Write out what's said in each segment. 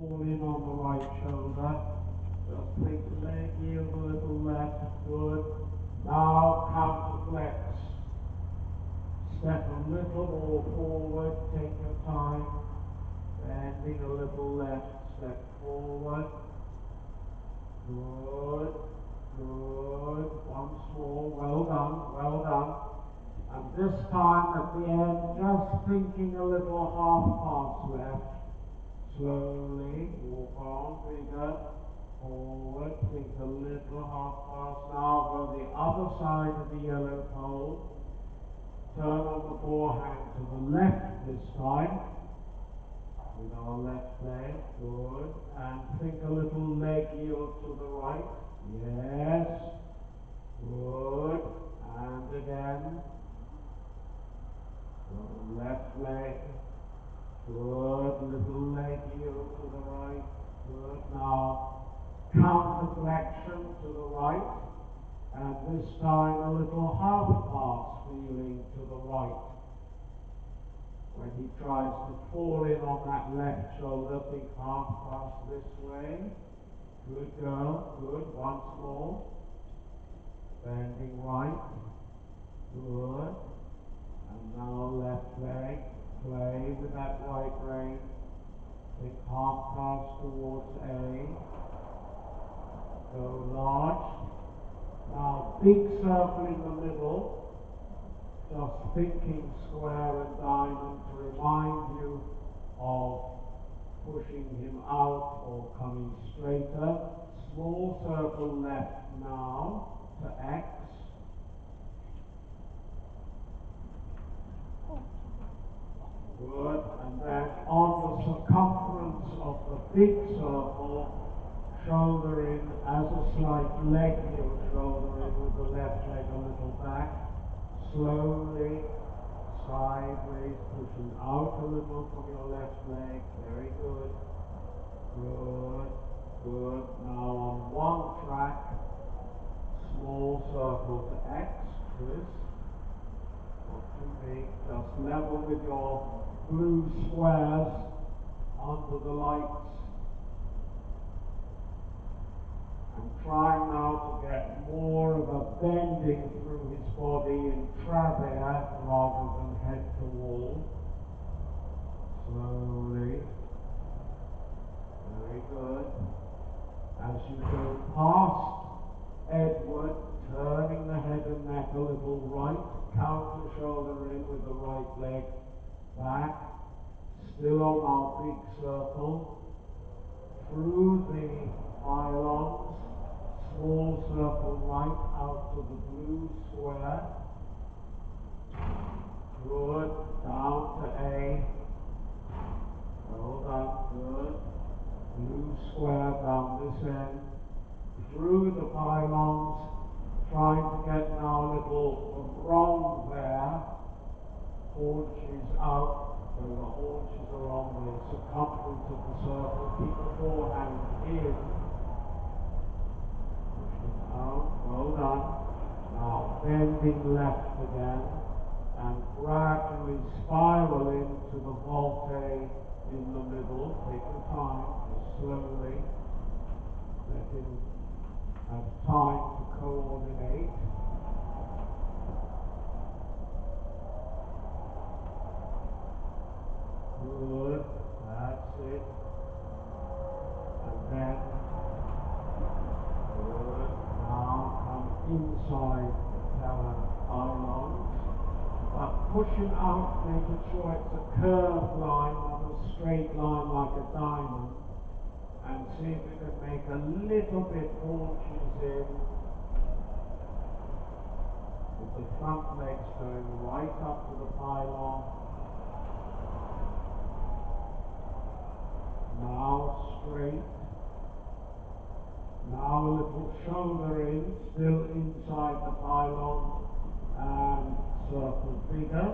fall in on the right shoulder. Just take the leg, yield a little left, good. Now counter flex. Step a little more forward, take your time. Bending a little left, step forward. Good, good. Once more, well done, well done. And this time at the end, just thinking a little half pass left. Slowly, walk on, bigger. Forward, think a little half pass. Now go the other side of the yellow pole. Turn on the forehand to the left this time. With our left leg, good. And think a little leg yield to the right. Yes. Good. And again. Left leg. Good. Little leg yield to the right. Good. Now, counter flexion to the right. And this time a little half pass feeling to the right. When he tries to fall in on that left shoulder, think half pass this way. Good girl, good, once more. Bending right, good. And now left leg, play with that right rein. Think half pass towards A. Go large. Now big circle in the middle. Just thinking square and diamond to remind you of pushing him out or coming straighter. Small circle left now to X. Good. And then on the circumference of the big circle, shoulder in as a slight leg yield, shoulder in with the left leg a little back. Slowly, sideways, pushing out a little from your left leg. Very good. Good, good. Now on one track, small circle to X, twist. Not too big, just level with your blue squares under the lights. And trying now to get more of a bending through his body in travers rather than head to wall. Slowly. Very good. As you go past Edward, turning the head and neck a little right, counter shoulder in with the right leg back. Still on our big circle. Through the pylons. Small circle right out to the blue square. Good. Down to A. Well done. Good. Blue square down this end. Through the pylons. Trying to get now a little wrong there. Haunches out. So the haunches are on the circumference of the circle. Keep the forehand in. Out, well done. Now bending left again and gradually spiral into the volte in the middle. Take your time, just slowly. Let him have time to coordinate. Good, that's it. And then, good. Now come inside the pylons, but pushing out, making sure it's a curved line, not a straight line like a diamond, and see if you can make a little bit haunches in, with the front legs going right up to the pylon. Now straight. Now a little shoulder in, still inside the pylon, and circle bigger.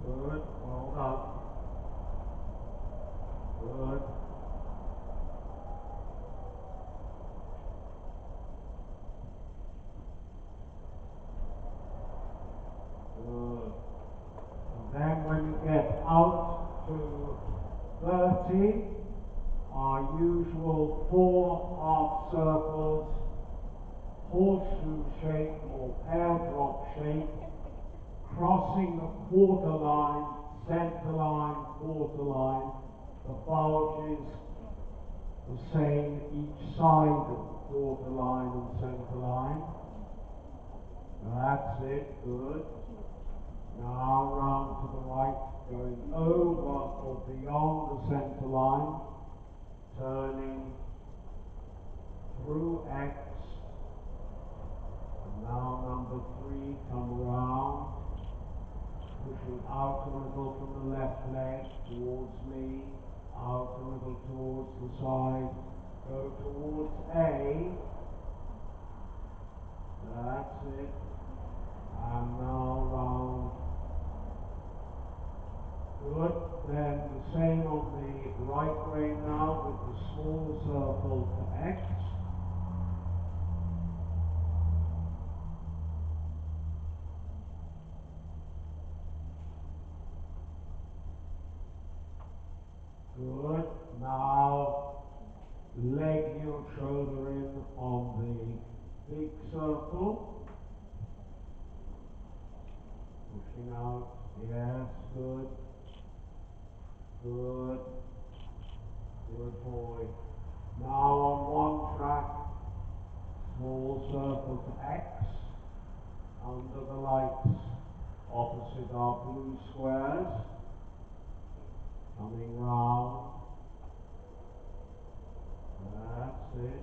Good, well done. Good. Good. 30, our usual 4 half circles, horseshoe shape or pear drop shape, crossing the quarter line, center line, quarter line. The bulge is the same each side of the quarter line and center line. That's it, good. Now round to the right, going over or beyond the center line, turning through X. And now number 3, come around, pushing out a little from the left leg towards me, out a little towards the side, go towards A. That's it. And now round. Good. Then the same on the right way now with the small circle to X. Good. Now leg heel shoulder in on the big circle. Pushing out. Yes, good. Good. Good boy. Now on one track, small circle to X, under the lights, opposite our blue squares, coming round. That's it.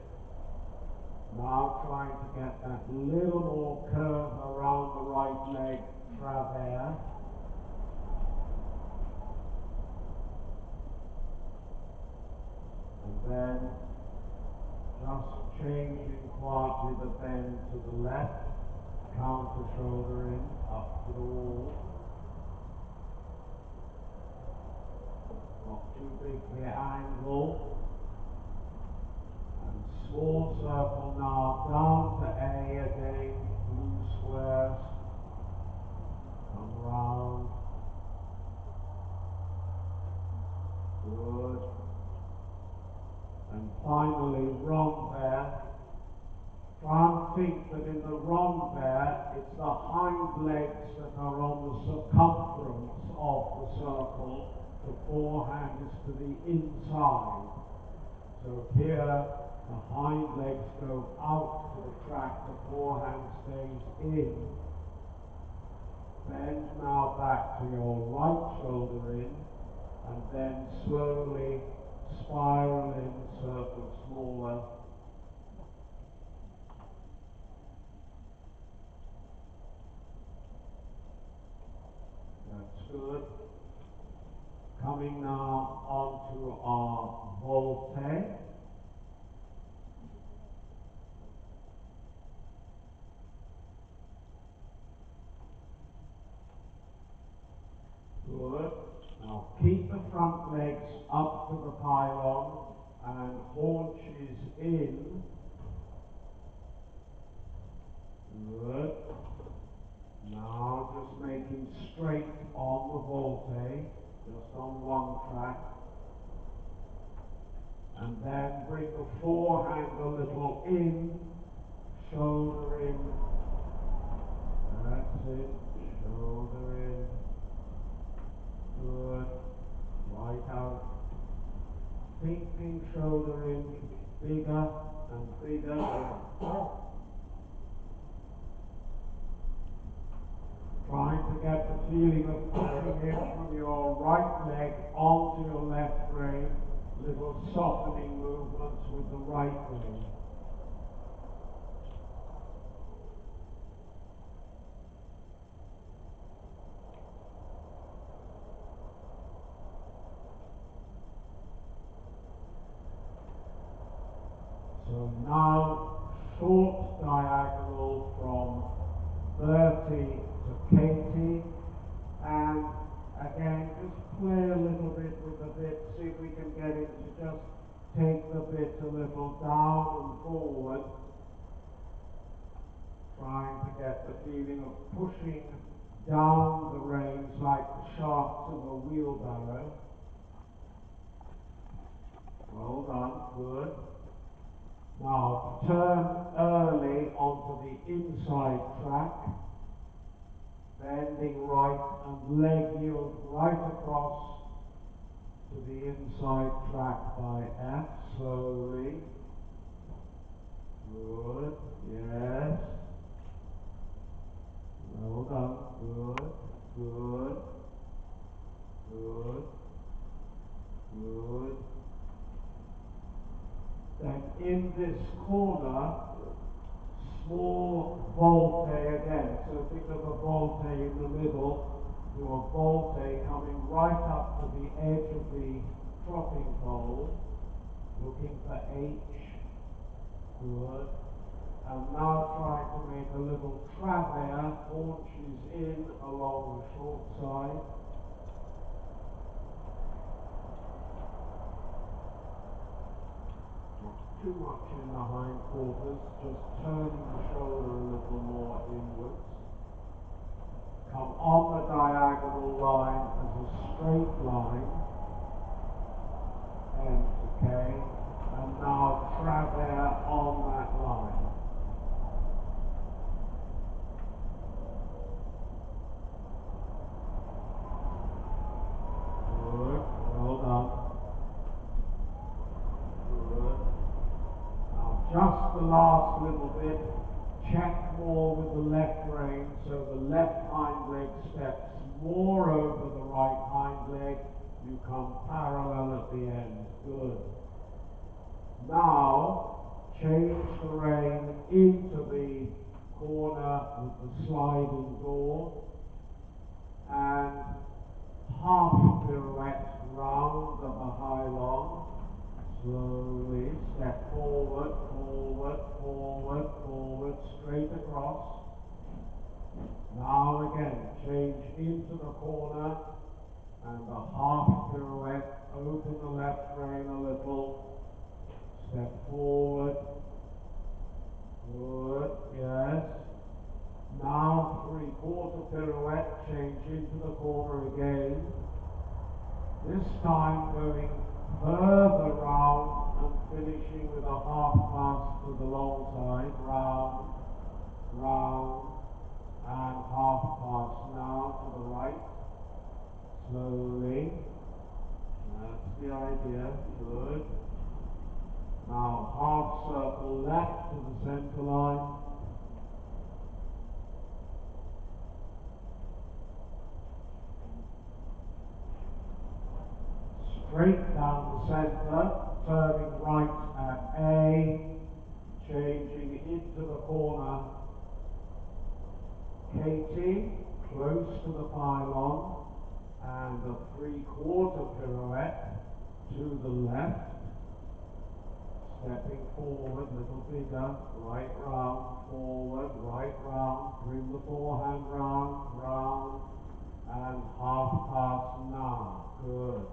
Now trying to get that little more curve around the right leg, travers. And then just changing quietly the bend to the left, counter shoulder in, up to the wall. Not too big the angle. And small circle now, down to A again, blue squares. Come round. Good. And finally, rond there. Try and think that in the rond there, it's the hind legs that are on the circumference of the circle. The forehand is to the inside. So here, the hind legs go out to the track, the forehand stays in. Bend now back to your right shoulder in, and then slowly spiral in, circle smaller. That's good. Coming now onto our volte. Good. Now keep the front legs up to the pylon and haunches in. Good. Now just making straight on the volte, just on one track. And then bring the forehand a little in, shoulder in. That's it. Shoulder in. Good. Right out. Thinking shoulder in, bigger and bigger. Trying to get the feeling of pushing in from your right leg onto your left brain. Little softening movements with the right leg. So now, short diagonal from 30 to Katie, and again, just play a little bit with the bit, see if we can get it to just take the bit a little down and forward, trying to get the feeling of pushing down the reins like the shafts of a wheelbarrow. Well done, good. Now turn early onto the inside track, bending right and leg yield right across to the inside track by F, slowly. Good, yes. Well done, good, good, good, good. Then in this corner, small volte again. So think of a volte in the middle, do a volte coming right up to the edge of the trotting pole, looking for H, good. And now trying to make a little travers, haunches in along the short side. Not too much in the hindquarters, just turning the shoulder a little more inwards. Come on the diagonal line as a straight line. And okay. And now travers on that line. Good. Well done. Good. Now just the last little bit. Check more with the left rein, so the left hind leg steps more over the right hind leg. You come parallel at the end. Good. Now, change the rein into the corner with the sliding door and half pirouette round the high long. Slowly step forward, forward, forward, forward, straight across. Now again, change into the corner and a half pirouette, open the left rein a little, step forward, good, yes. Now 3/4 pirouette, change into the corner again. This time going further round and finishing with a half pass to the long side, round, round, and half pass now to the right, slowly. That's the idea, good. Now half circle left to the center line. Straight down the center, turning right at A, changing into the corner. Katie, close to the pylon, and a 3/4 pirouette to the left. Stepping forward, little bigger, right round, forward, right round, bring the forehand round, round, and half pass now. Good.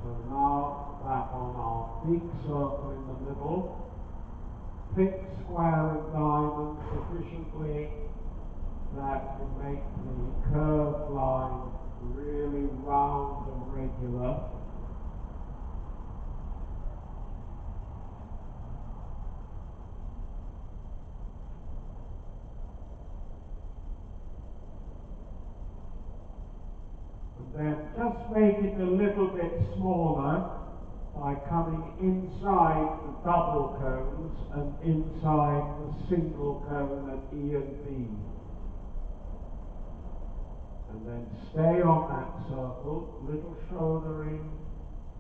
So now back on our big circle in the middle. Pick square and diamond sufficiently that you make the curved line really round and regular. And then just make it a little bit smaller by coming inside the double cones and inside the single cone at E and B. And then stay on that circle, little shouldering,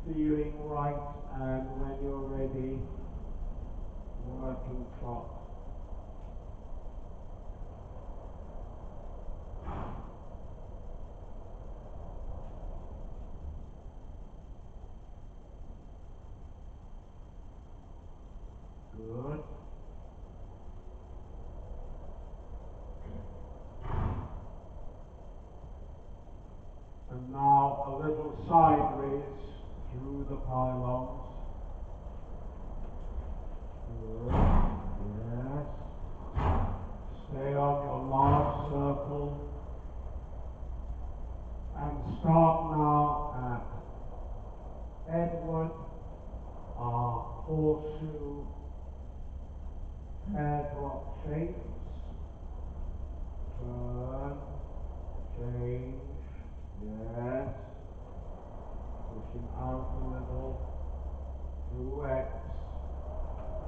feeling right, and when you're ready, working trot. Good. And now a little sideways through the pylons. Good. Yes. Stay on your large circle. And start now what shapes? Turn, change, yes. Pushing out a little, through X.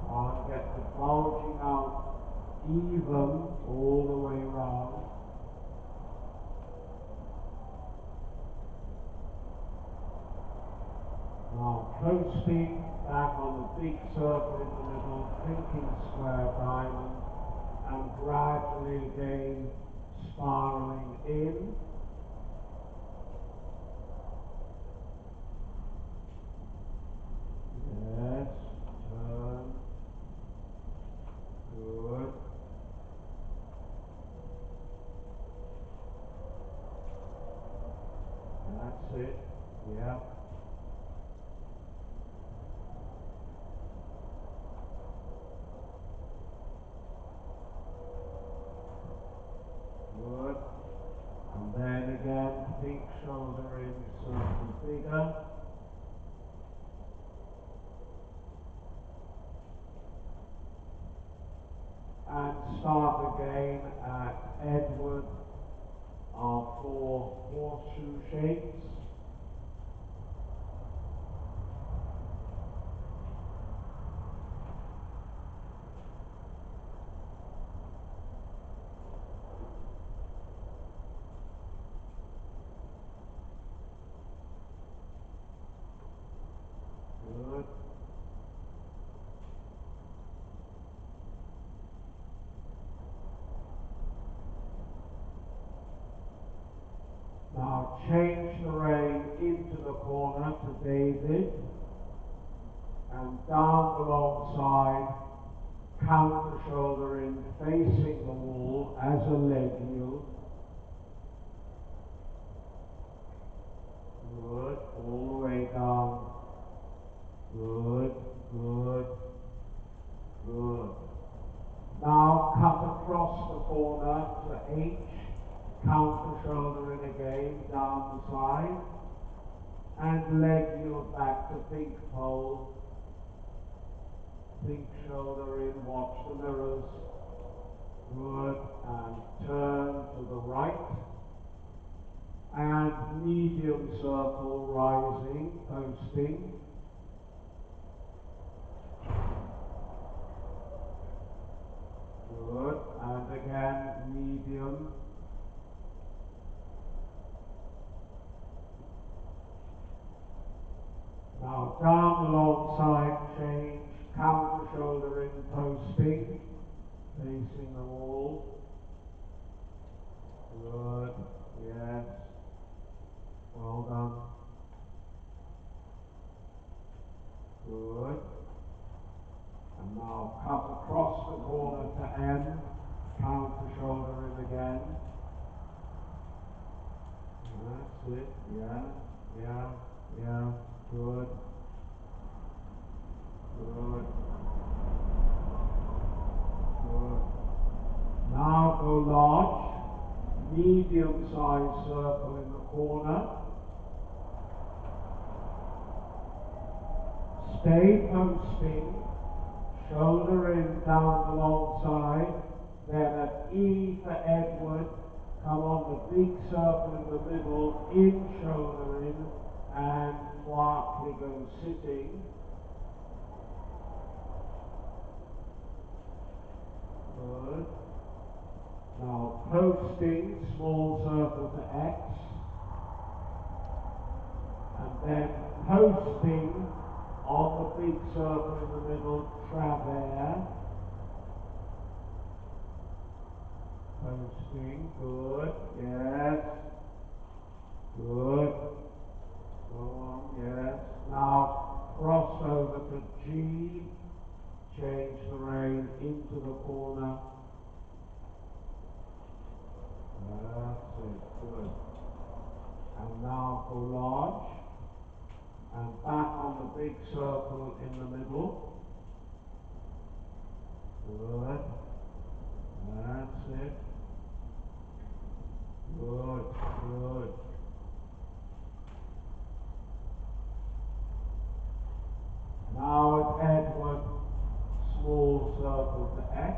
And get the bulging out even all the way round. Now coasting back on the big circle in the middle, thinking square diamond, and gradually again spiraling in. Yes, turn. Good. That's it. Yeah. Good. And then again, think shoulder in, circle bigger. And start again at Edward, our 4 horseshoe shapes. Good. Now change the rein into the corner to David, and down the long side, counter shoulder in, facing the wall as a leg yield. Good, all the way down. Good, good, good. Now cut across the corner to H, counter shoulder in again, down the side, and leg yield back to pink pole. Pink shoulder in, watch the mirrors. Good, and turn to the right. And medium circle rising, posting. Good, and again medium. Now down the long side, change, counter shoulder in, posting, facing the wall. Good, yes, well done. Good. And now cut across the corner to M, counter shoulder in again. That's it, yeah, yeah, yeah, good, good, good. Now go large, medium-sized circle in the corner. Stay posting, shoulder in down the long side, then at E for Edward, come on the big circle in the middle, in shoulder in, and quietly go sitting. Good. Now posting, small circle to X, and then posting on the big circle in the middle, travers. Posting, good, yes, good, go on, yes. Now cross over to G, change the rein into the corner. That's it, good. And now go large, and back on the big circle in the middle. Good, that's it. Good, good. Now at Edward, small circle to X.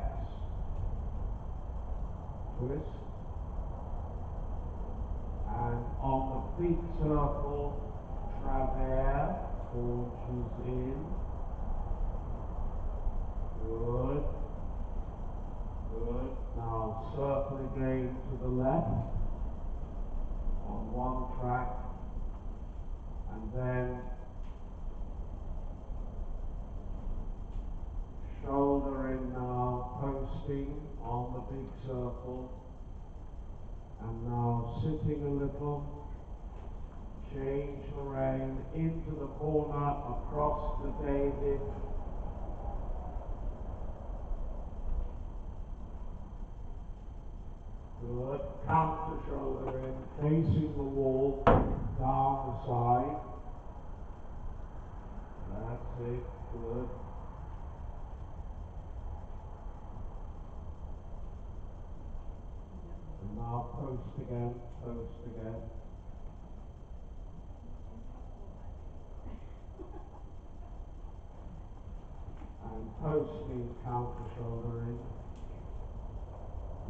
twist. And on the big circle, travers, haunches in. Good. Good. Now circle again to the left on one track, and then shoulder in now, posting on the big circle, and now sitting a little, change the rein into the corner, across to David. Good. Counter shoulder in, facing the wall, down the side. That's it. Good. And now post again, post again. And posting, counter shoulder in.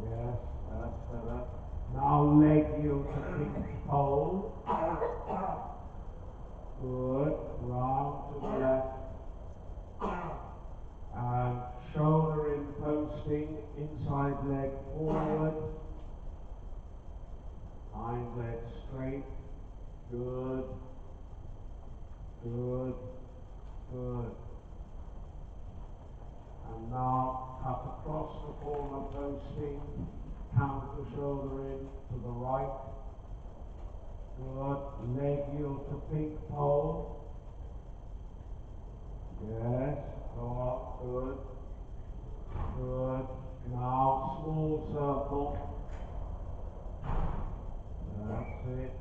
Yes, that's better. Now leg heel to pinch pole. Good. Round to the left. And shoulder in posting, inside leg forward. Hind leg straight. Good. Good. Good. And now cut across the corner posting, counter shoulder in to the right. Good. Leg heel to pink pole. Yes. Go up. Good. Good. Now small circle. That's it.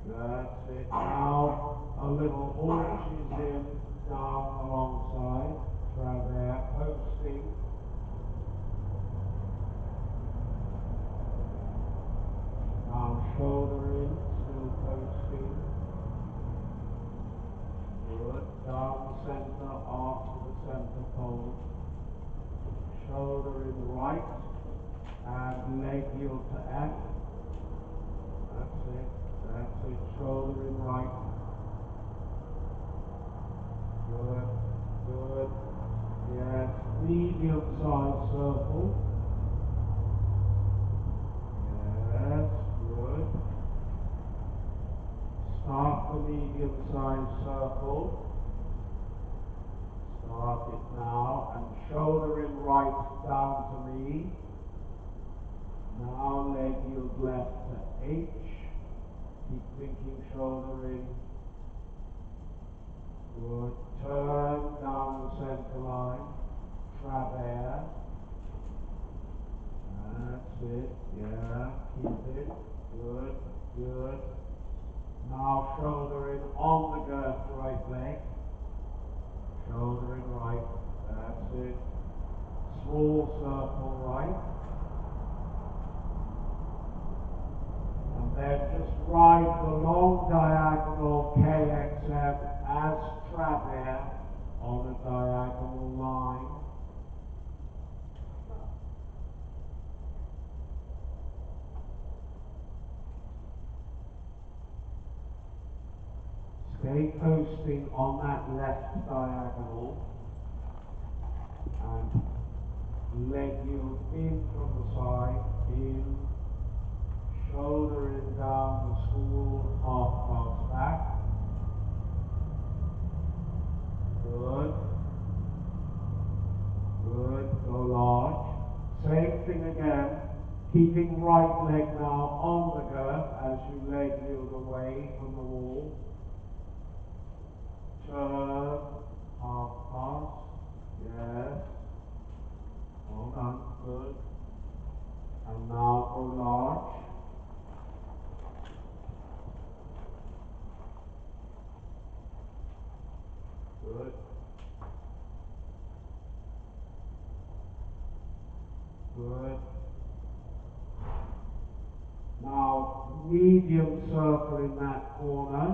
That's it. Now a little haunches in, down alongside. Travers, posting. Now shoulder in, still posting. Good. Down the center, after the center pole. Shoulder in right, and leg heel to F. That's it. That's it. Shoulder in right. Good. Good. Yes. Medium size circle. Yes. Good. Start the medium size circle. Start it now, and shoulder in right down to me. Now leg heel left to H. Keep thinking shoulder in. Good. Turn down the center line. Travers. That's it. Yeah. Keep it. Good. Good. Now shoulder in on the girth right leg. Shoulder in right. That's it. Small circle right. And then just ride the long diagonal KXM as travers on a diagonal line. Stay posting on that left diagonal and leg heel in from the side, in, shoulder in down the school, half pass back. Good. Good. Go large. Same thing again. Keeping right leg now on the girth as you leg heel away from the wall. Turn. Half pass. Yes. Well done. Good. And now go large. Good. Good. Now medium circle in that corner.